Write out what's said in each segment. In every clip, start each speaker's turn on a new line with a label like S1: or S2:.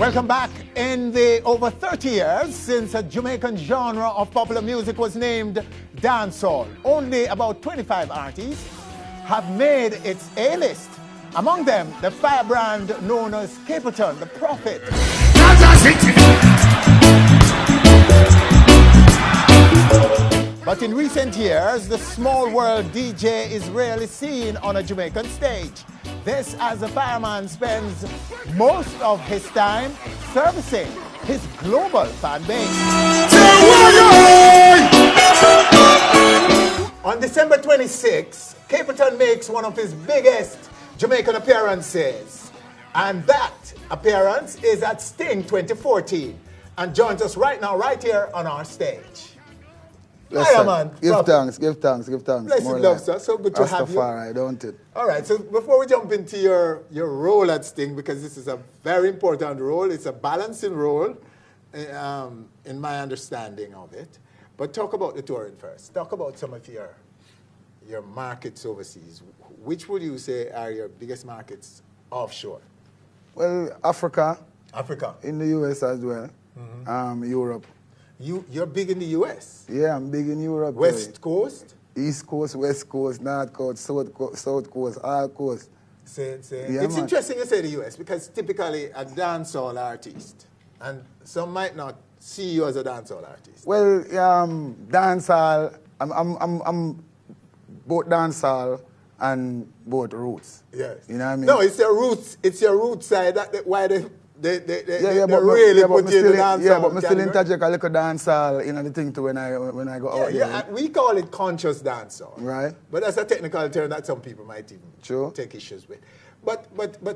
S1: Welcome back. In the over 30 years since a Jamaican genre of popular music was named dancehall, only about 25 artists have made its A-list. Among them, the firebrand known as Capleton, the Prophet. But in recent years, the small world DJ is rarely seen on a Jamaican stage. This as the fireman spends most of his time servicing his global fan base. On December 26, Capleton makes one of his biggest Jamaican appearances. And that appearance is at Sting 2014 and joins us right now, right here on our stage.
S2: Listen,
S1: man.
S2: Give thanks.
S1: Blessed love, sir. So good to have you.
S2: Rastafari, don't it?
S1: All right, so before we jump into your role at Sting, because this is a very important role, it's a balancing role, in my understanding of it. But talk about the touring first. Talk about some of your markets overseas. Which would you say are your biggest markets offshore?
S2: Well, Africa.
S1: Africa.
S2: In the US as well. Europe.
S1: You're big in the US?
S2: Yeah, I'm big in Europe.
S1: West Coast?
S2: East Coast, West Coast, North Coast, South Coast, all coast.
S1: Say.
S2: Yeah,
S1: it's
S2: man.
S1: interesting you say the US because typically a dancehall artist, and some might not see you as a dancehall artist.
S2: Well, dancehall, I'm both dancehall and both roots.
S1: Yes.
S2: You know what I mean?
S1: No, it's your roots. It's your root side. Why they really
S2: but
S1: put you in the dancehall.
S2: Yeah, but I still interject a little dancehall in the thing too when I go out there.
S1: Yeah, we call it conscious dancehall.
S2: Right.
S1: But that's a technical term that some people might even take issues with. But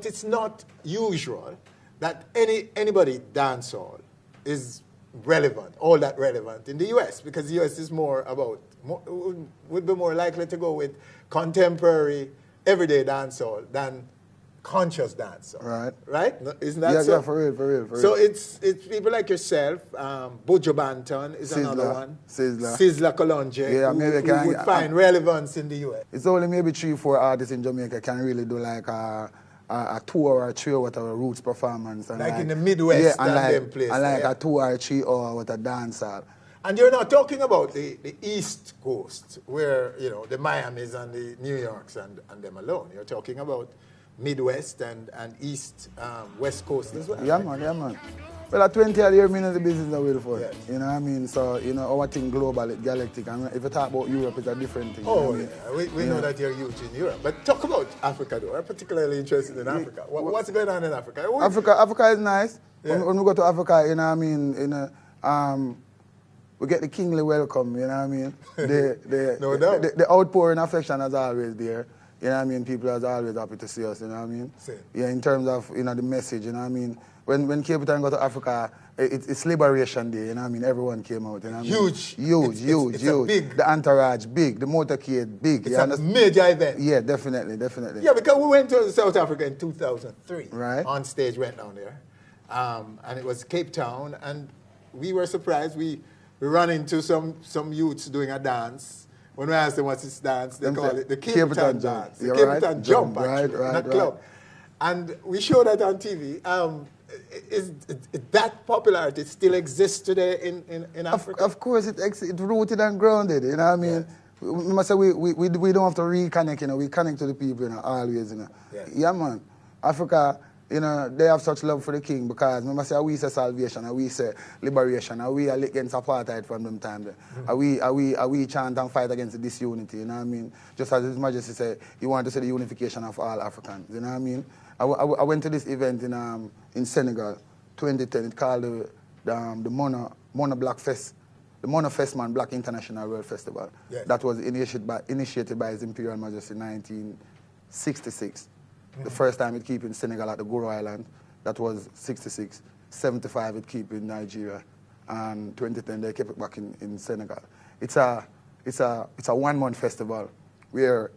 S1: it's not usual that anybody dancehall is relevant, all that relevant in the US, because the US is would be more likely to go with contemporary, everyday dancehall than conscious dancehall. Right? Isn't that so?
S2: Yeah, for real.
S1: So it's people like yourself, Buju Banton is another one. Sizzla Kalonji, who would find relevance in the US.
S2: It's only maybe 3-4 artists in Jamaica can really do like a 2 or 3 hour with a roots performance. And
S1: like in the Midwest
S2: and
S1: them place.
S2: And like a 2 or 3 hour with a dancehall.
S1: And you're not talking about the East Coast, where, the Miamis and the New Yorks and them alone. You're talking about Midwest and East, West Coast as well.
S2: Yeah, man. Well, at 20 years, I'm in the business of will for it.
S1: Yes.
S2: You know what I mean? So, our thing global, galactic. And if you talk about Europe, it's a different thing.
S1: Oh, yeah. We know that you're huge in Europe. But talk about Africa, though. I'm particularly interested in Africa. What's going on in Africa?
S2: Africa is nice.
S1: Yeah.
S2: When we go to Africa, you know what I mean? We get the kingly welcome, you know what I mean?
S1: No doubt.
S2: The outpouring affection is always there. You know what I mean? People are always happy to see us, you know what I mean?
S1: Same.
S2: Yeah, in terms of, the message, you know what I mean? When Capleton go to Africa, it's Liberation Day, you know what I mean? Everyone came out, you know what I mean? Huge.
S1: It's big.
S2: The entourage, big. The motorcade, big.
S1: It's a major event.
S2: Yeah, definitely.
S1: Yeah, because we went to South Africa in 2003.
S2: Right.
S1: On stage, went down there. And it was Cape Town, and we were surprised. We ran into some youths doing a dance. When we asked them what's this dance, they call it the Capleton dance. The Capleton jump, actually, in a club. And we showed that on TV. Is that popularity still exists today in Africa?
S2: Of course, it's rooted and grounded, you know what I mean?
S1: Yeah.
S2: We must say we don't have to reconnect, we connect to the people, always,
S1: Yeah.
S2: Yeah, man. Africa, they have such love for the king because we must say we say salvation, and we say liberation, and we are against apartheid from them time. Mm-hmm. We chant and fight against the disunity, you know what I mean? Just as His Majesty said, he wanted to see the unification of all Africans, you know what I mean? I went to this event in Senegal, 2010. It's called the Mona Black Fest, the Mona Festman Black International World Festival.
S1: Yes.
S2: That was initiated by His Imperial Majesty in 1966. The first time it keep in Senegal at the Goro Island, that was 66. 75 it keep in Nigeria, and 2010 they kept it back in Senegal. It's a 1-month festival where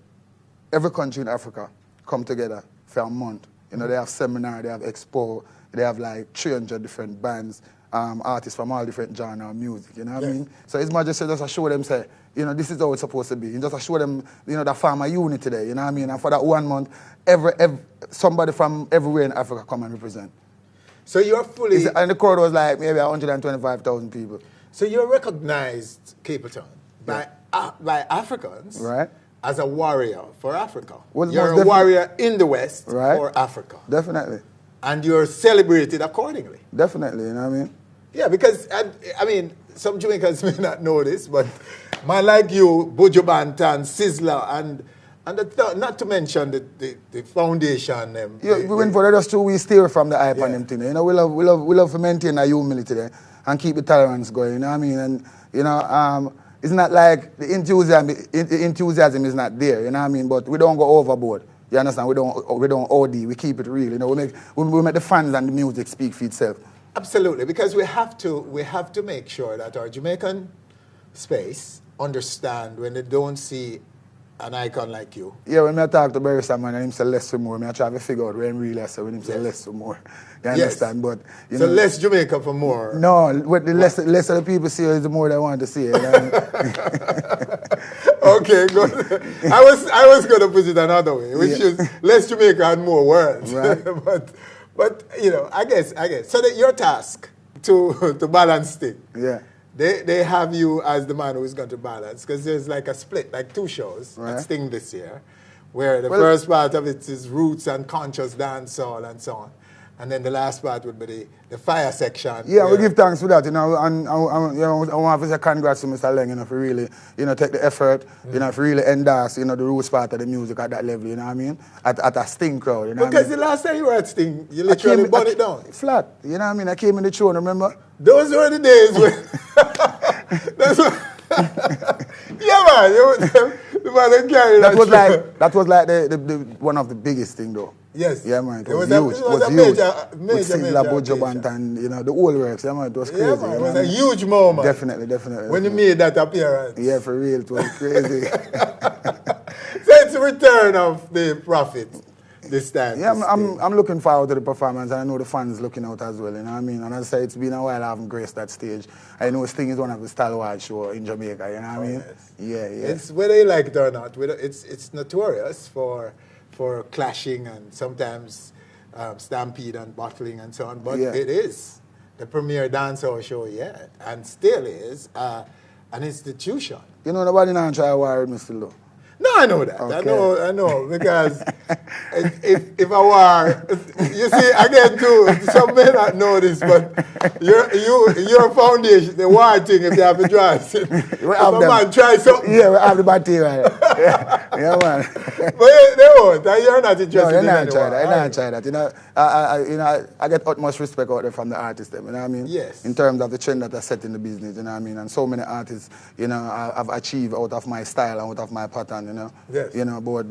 S2: every country in Africa come together for a month. They have seminar, they have expo, they have like 300 different bands, artists from all different genres of music, you know what I mean? So His Majesty just show them, say, this is how it's supposed to be. You just show them, the farmer unity there, you know what I mean? And for that 1 month, every somebody from everywhere in Africa come and represent.
S1: So you're fully...
S2: And the crowd was like maybe 125,000 people.
S1: So you're recognized, Capleton, by Africans as a warrior for Africa.
S2: Well,
S1: you're a warrior in the West for Africa.
S2: Definitely.
S1: And you're celebrated accordingly.
S2: Definitely, you know what I mean?
S1: Yeah, because, I mean, some Jamaicans may not know this, but man like you, Buju Banton, Sizzla, and not to mention the foundation.
S2: We went for the just 2 weeks steer from the hype and them thing. You know, we love to maintain our humility there and keep the tolerance going, you know what I mean? And, you know, it's not like the enthusiasm is not there, you know what I mean? But we don't go overboard. You understand? We don't OD. We keep it real. You know, we make the fans and the music speak for itself.
S1: Absolutely, because we have to make sure that our Jamaican space understand when they don't see an icon like you.
S2: Yeah, when I talk to Barrister, man, and him say less for more, I try to figure out when really I say when him say less for more. You understand? But you know,
S1: less Jamaica for more.
S2: No, what the less of the people see is the more they want to see it. You know?
S1: Okay, good. I was going to put it another way, which is less Jamaica and more words.
S2: Right.
S1: but you know, I guess. So that your task to balance it.
S2: Yeah.
S1: They have you as the man who is going to balance, because there's like a split, like 2 shows at Sting this year, where the first part of it is roots and conscious dancehall and so on. And then the last part would be the fire section.
S2: Yeah, we give thanks for that, you know, and I want to say congrats to Mr. Leng, you know, for really, you know, take the effort, you know, for really endorse, you know, the roots part of the music at that level, you know what I mean? At a Sting crowd, you know
S1: because
S2: what I mean?
S1: The last time you were at Sting, you literally burnt it down.
S2: Flat, you know what I mean? I came in the show, remember?
S1: Those were the days when... Yeah, man, the man carried
S2: that was like the one of the biggest thing, though.
S1: Yes.
S2: Yeah, man. It was huge. It was huge. With Sizzla, Buju Banton, you know, the whole works. Yeah, man. It was crazy.
S1: Yeah, man. It was a huge moment.
S2: Definitely.
S1: When you made that appearance.
S2: Yeah, for real. It was crazy.
S1: So it's a return of the Prophet this time.
S2: Yeah, I'm looking forward to the performance, and I know the fans looking out as well, you know what I mean? And as I say, it's been a while I haven't graced that stage. I know Sting is one of the stalwart show in Jamaica, you know what I mean? Yes. Yeah.
S1: It's whether you like it or not, it's notorious for clashing and sometimes stampede and bottling and so on, but it is the premier dancehall show yet, and still is an institution.
S2: You know, nobody now try to worry me still, though.
S1: No, I know that.
S2: Okay.
S1: I know, because if I were, you see, again too, some may not know this, but your foundation, the war thing, if you have to try it, if a man try something.
S2: Yeah, we have the material. Yeah, man.
S1: But they won't. You're not interested in
S2: that. They're not try that. You know, I get utmost respect out there from the artists, you know what I mean?
S1: Yes.
S2: In terms of the trend that I set in the business, you know what I mean? And so many artists, you know, I've achieved out of my style and out of my pattern, you know?
S1: Yes.
S2: You know, both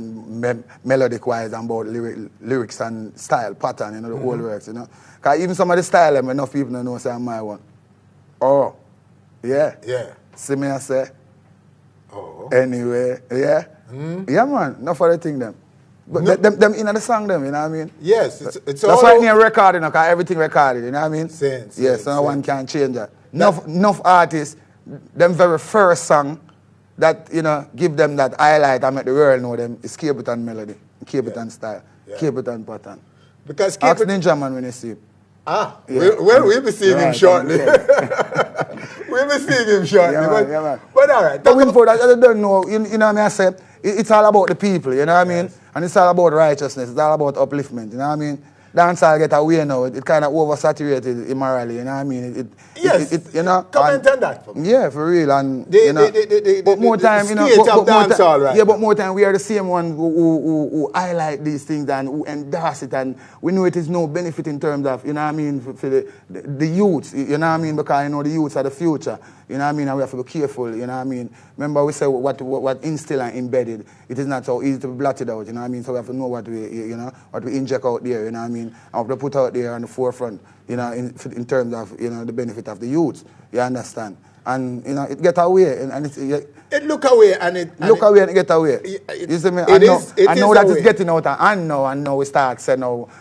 S2: melodic-wise and both lyrics and style, pattern, you know, the whole works, you know? Because even some of the style, enough people don't know say I'm my one. Oh, yeah.
S1: Yeah.
S2: See me, I say.
S1: Oh.
S2: Anyway, yeah. Yeah, man, enough for the thing, them. But them in the song, them, you know what I mean?
S1: Yes, it's
S2: that's why they're recording, because everything recorded, you know what I mean?
S1: Yes,
S2: so no one can change that. Enough artists, them very first song, that, you know, give them that highlight and make the world know them is Capleton melody, Capleton style, Capleton pattern.
S1: Because
S2: Ask Ninja Man when you see him.
S1: We'll be seeing him shortly. We'll be seeing him shortly.
S2: Yeah, man.
S1: But all right.
S2: But for that, I don't know, you know what I say? It's all about the people, you know what I mean? And it's all about righteousness, it's all about upliftment, you know what I mean? Dancehall get away now, it kind of oversaturated immorally, you know what I mean? You know?
S1: Comment on that for me.
S2: Yeah, for real. And, but more time, you know, but more time we are the same one who highlight these things and who endorse it, and we know it is no benefit in terms of, you know what I mean, for the youth, you know what I mean? Because, you know, the youths are the future. You know what I mean? And we have to be careful, you know what I mean? Remember we say what instilled and embedded, it is not so easy to be blotted out, you know what I mean? So we have to know what we inject out there, you know what I mean? And what we put out there on the forefront, you know, in terms of, you know, the benefit of the youth, you understand? And, you know, it get away, and
S1: it look away, and it
S2: get away. You see me? I know that it's getting out, and now we start saying,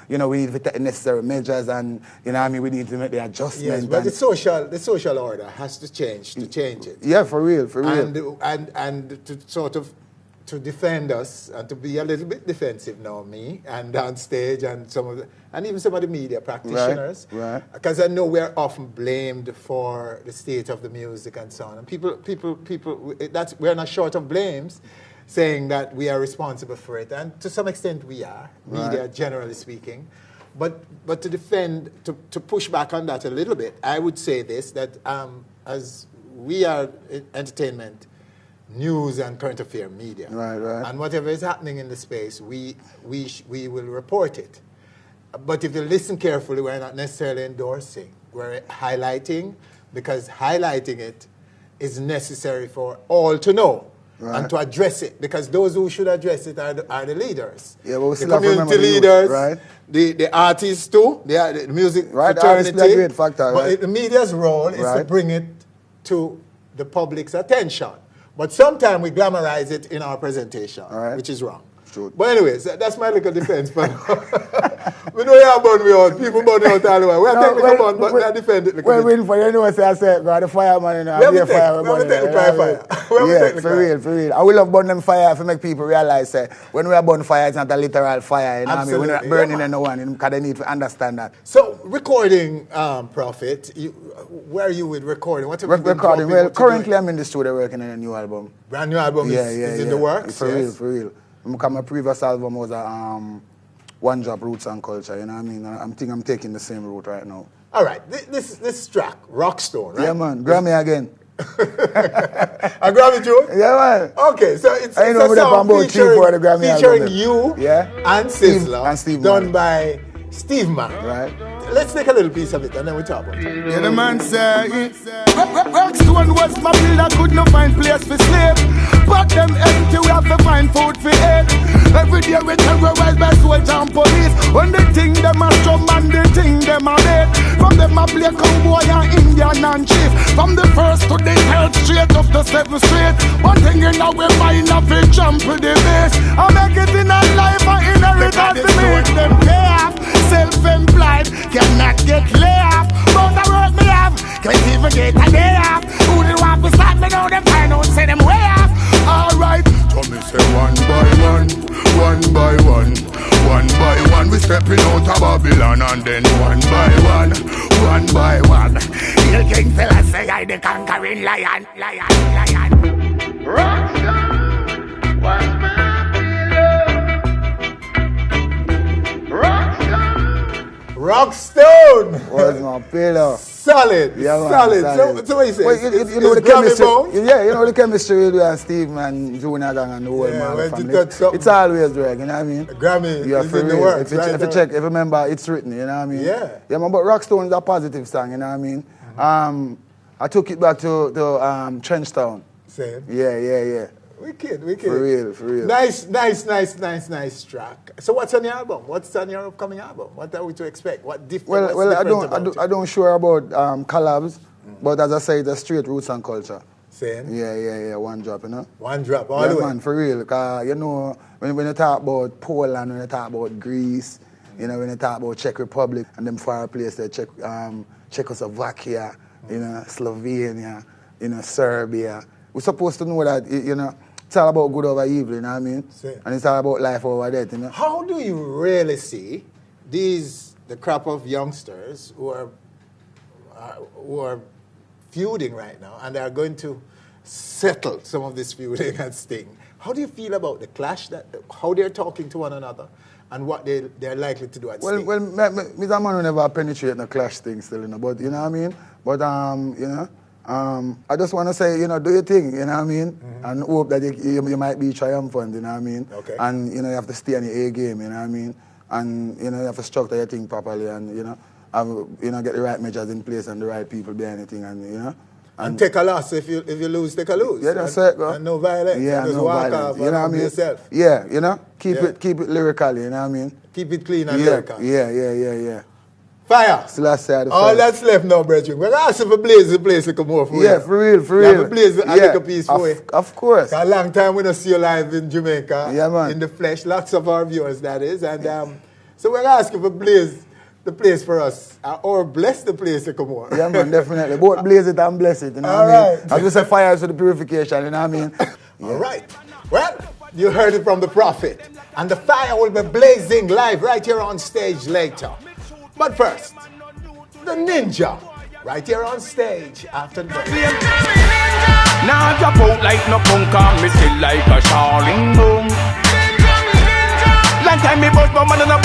S2: you know, we need to take necessary measures, and, you know what I mean, we need to make the adjustment.
S1: Yes, but the social order has to change it.
S2: Yeah, for real.
S1: And to sort of to defend us and to be a little bit defensive now, me and on stage and even some of the media practitioners,
S2: right.
S1: Because I know we're often blamed for the state of the music and so on. And we're not short of blames, saying that we are responsible for it, and to some extent we are, media generally speaking. But to defend, to push back on that a little bit, I would say this, that as we are entertainment, news and current affair media,
S2: right.
S1: And whatever is happening in the space, we will report it. But if you listen carefully, we're not necessarily endorsing. We're highlighting, because highlighting it is necessary for all to know.
S2: Right.
S1: And to address it, because those who should address it are the leaders.
S2: Yeah, but we
S1: the
S2: still have to
S1: community
S2: remember
S1: leaders,
S2: right?
S1: The artists too, the music fraternity.
S2: Artists play a great factor,
S1: but
S2: right?
S1: the media's role is to bring it to the public's attention. But sometimes we glamorize it in our presentation, which is wrong.
S2: True.
S1: But anyways, that's my little defense. But we know you're born with out. People born out all the way. We're technical born, but they defend it.
S2: Well, waiting for you know what I said, God, the fireman, you know,
S1: we have fire.
S2: Yeah, for real. I will love burn them fire to make people realize that when we are burn fire, it's not a literal fire. You know what I mean? We're not burning anyone, because they need to understand that.
S1: So, recording, Prophet, where are you with recording? What have you been
S2: recording?
S1: Well,
S2: currently I'm in the studio working on a new album.
S1: Brand new album is in the works?
S2: For real. My previous album was a One Drop, Roots and Culture, you know what I mean? I think I'm taking the same route right now.
S1: All right, this track, Rockstone, right?
S2: Yeah, man, Grammy again.
S1: A Grammy too?
S2: Yeah, man.
S1: Okay, so it's a
S2: song
S1: featuring you and Sizzla,
S2: Steve
S1: done by Steve Man.
S2: Right.
S1: Let's take a little piece of it and then we talk about it.
S3: Yeah, the man say, Rockstone was my builder, could not find place for sleep. But them empty, we have to find food for eat. Every day we terrorize by soldiers and police. When they think them a strong man, they think them a dead. From them a play cowboy and Indian and chief. From the first to the third, straight up the 7th street. One thing in our mind, a big jump to the base. I make it in a life, I inheritance to make them pay off. Self-employed, cannot get laid off. But the work me have, can't even get a day off. Who they want to start me now, them find out, say them way off. Alright, so me say one by one, one by one, one by one. We stepping out of Babylon and then one by one, one by one. You king fella say I the conquering lion. Rockstone was my pillow.
S1: Rockstone
S2: was my pillow.
S1: Solid,
S2: yeah, man,
S1: solid. So what you say?
S2: Well, you know the chemistry. Yeah, you know the chemistry with you and Steve, man, Junior Gang and the whole man family. It's always there, you know what I mean?
S1: Grammy is in the works,
S2: if you check, if you remember, it's written, you know what I mean?
S1: Yeah.
S2: Yeah, man, but Rockstone is a positive song, you know what I mean? Mm-hmm. I took it back to Trenchtown.
S1: Same.
S2: Yeah.
S1: Wicked.
S2: For real.
S1: Nice track. So what's on your album? What's on your upcoming album? What are we to expect? What different?
S2: Well, I don't sure about collabs, but as I say, it's a straight Roots and Culture.
S1: Same.
S2: Yeah. One drop, you know.
S1: One drop, all the way.
S2: Man, for real. Cause you know, when you talk about Poland, when you talk about Greece, you know, when you talk about Czech Republic and them far places, Czechoslovakia, you know, Slovenia, you know, Serbia. We're supposed to know that, you know, it's all about good over evil, you know what I mean?
S1: Same.
S2: And it's all about life over death, you know?
S1: How do you really see the crop of youngsters who are feuding right now and are going to settle some of this feuding and sting? How do you feel about the clash, how they're talking to one another and what they're likely to do at Sting?
S2: Well, Mr. Man will never penetrate the clash thing still, you know, but, you know what I mean? But, you know, I just want to say, you know, do your thing, you know what I mean? Mm-hmm. And hope that you might be triumphant, you know what I mean?
S1: Okay.
S2: And, you know, you have to stay on your A game, you know what I mean? And, you know, you have to structure your thing properly and, you know, get the right measures in place and the right people behind the thing and, you know?
S1: And take a loss. If you lose, take a lose.
S2: Yeah, that's it, bro.
S1: And no violence.
S2: Yeah,
S1: just
S2: no
S1: walk
S2: violence.
S1: off
S2: you know what I mean?
S1: Yourself.
S2: Yeah, you know? Keep it lyrical, you know what I mean?
S1: Keep it clean and lyrical.
S2: Yeah.
S1: Fire.
S2: Still I say
S1: all that's left now, brethren. We're asking for Blaze the place to come over for you.
S2: Yeah, for real.
S1: Yeah, Blaze a little piece for you.
S2: Of course.
S1: A long time we don't see you live in Jamaica.
S2: Yeah, man.
S1: In the flesh. Lots of our viewers, that is. And so we're asking for Blaze the place for us. Or bless the place to come over.
S2: Yeah, man, definitely. Both blaze it and bless it, you know what I mean? I just say fire to the purification, you know what I mean?
S1: All right. Well, You heard it from the prophet. And the fire will be blazing live right here on stage later. But first, the ninja, right here on stage after the break.
S4: Now drop out like no punk, and me still like a Charlie boom. Long time me bust my man on a